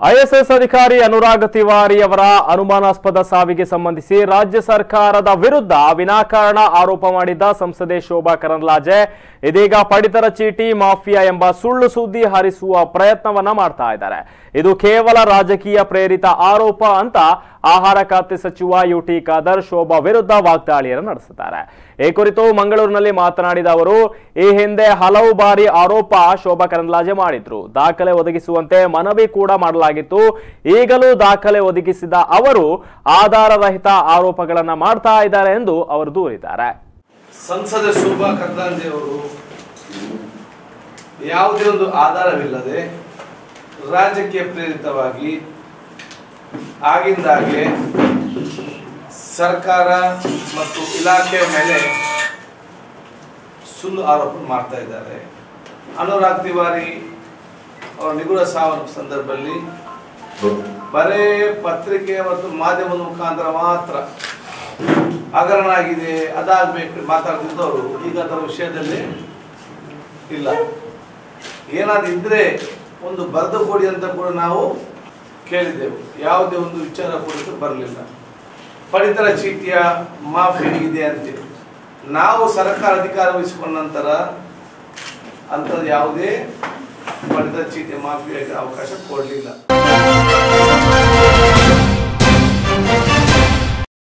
ISS ಅಧಿಕಾರಿ ಅನುರಾಗ್ ತಿವಾರಿ ಅವರ ಅನುಮಾನಾಸ್ಪದ ಸಾವಿಗೆ ಸಂಬಂಧಿಸಿ ರಾಜ್ಯ ಸರ್ಕಾರದ ವಿರುದ್ಧ ವಿನಾಕಾರಣ ಆರೋಪ ಮಾಡಿದ್ದ ಸಂಸದೆ ಶೋಭಾ ಕರಂದ್ಲಾಜೆ ಇದೀಗ ಪಡಿತರ ಚೀಟಿ ಮಾಫಿಯಾ ಎಂಬ ಸುಳ್ಳು ಸುದ್ದಿ ಹರಿಸುವ ಪ್ರಯತ್ನವನ್ನ ಮಾಡ್ತಾ ಇದ್ದಾರೆ. ಇದು ಕೇವಲ ರಾಜಕೀಯ ಪ್ರೇರಿತ ಆರೋಪ ಅಂತ ಆಹಾರ ಖಾತೆ ಸಚಿವ ಯುಟಿ ಖಾದರ್ ಶೋಭಾ ವಿರುದ್ಧ ವಾಗ್ದಾಳಿಯನ್ನು ನಡೆಸಿದ್ದಾರೆ. ಈ ಕುರಿತು ಮಂಗಳೂರಿನಲ್ಲಿ ಮಾತನಾಡಿದ ಅವರು, ಈ ಹಿಂದೆ ಹಲವು ಬಾರಿ ಆರೋಪ ಶೋಭಾ ಕರಂದ್ಲಾಜೆ ಮಾಡಿದ್ರು. ದಾಖಲೆ ಒದಗಿಸುವಂತೆ ಮನವಿ ಕೂಡ ಮಾಡಲಾಗಿತ್ತು. ಈಗಲೂ ದಾಖಲೆ ಒದಗಿಸಿದ ಅವರು ಆಧಾರರಹಿತ ಆರೋಪಗಳನ್ನ ಮಾಡ್ತಾ ಇದ್ದಾರೆ ಎಂದು ಅವರು ದೂರಿದ್ದಾರೆ. ಸಂಸದೆ ಶೋಭಾ ಕರಂದ್ಲಾಜೆ ಅವರು ಯಾವುದೇ ಒಂದು ಆಧಾರವಿಲ್ಲದೆ ರಾಜಕೀಯ ಪ್ರೇರಿತವಾಗಿ ಆಗಿಂದಾಗೆ ಸರ್ಕಾರ ಮತ್ತು ಇಲಾಖೆಯ ಮೇಲೆ ಸುಳ್ಳು ಆರೋಪ ಮಾಡ್ತಾ ಇದ್ದಾರೆ. ಅನುರಾಗ್ ತಿವಾರಿ ಅವರ ನಿಗೂಢ ಸಾವಿನ ಸಂದರ್ಭದಲ್ಲಿ ಬರೇ ಪತ್ರಿಕೆ ಮತ್ತು ಮಾಧ್ಯಮದ ಮುಖಾಂತರ ಮಾತ್ರ ಹಗರಣ ಆಗಿದೆ, ಅದಾಗಬೇಕು ಮಾತಾಡ್ತಿದ್ದವರು ಈಗ ಅದರ ವಿಷಯದಲ್ಲಿ ಇಲ್ಲ. ಏನಾದ್ರು ಇದ್ರೆ ಒಂದು ಬರೆದು ಕೊಡಿ ಅಂತ ಕೂಡ ನಾವು ಕೇಳಿದ್ದೆವು. ಯಾವುದೇ ಒಂದು ವಿಚಾರ ಕುರಿತು ಬರಲಿಲ್ಲ. ಪಡಿತರ ಚೀಟಿಯ ಮಾಫಿ ಇದೆ ಅಂತೇಳಿ ನಾವು ಸರ್ಕಾರ ಅಧಿಕಾರ ವಹಿಸಿಕೊಂಡ ನಂತರ ಅಂಥದ್ದು ಯಾವುದೇ ಪಡಿತರ ಚೀಟಿ ಮಾಫಿಯಾಗಿ ಅವಕಾಶ ಕೊಡಲಿಲ್ಲ.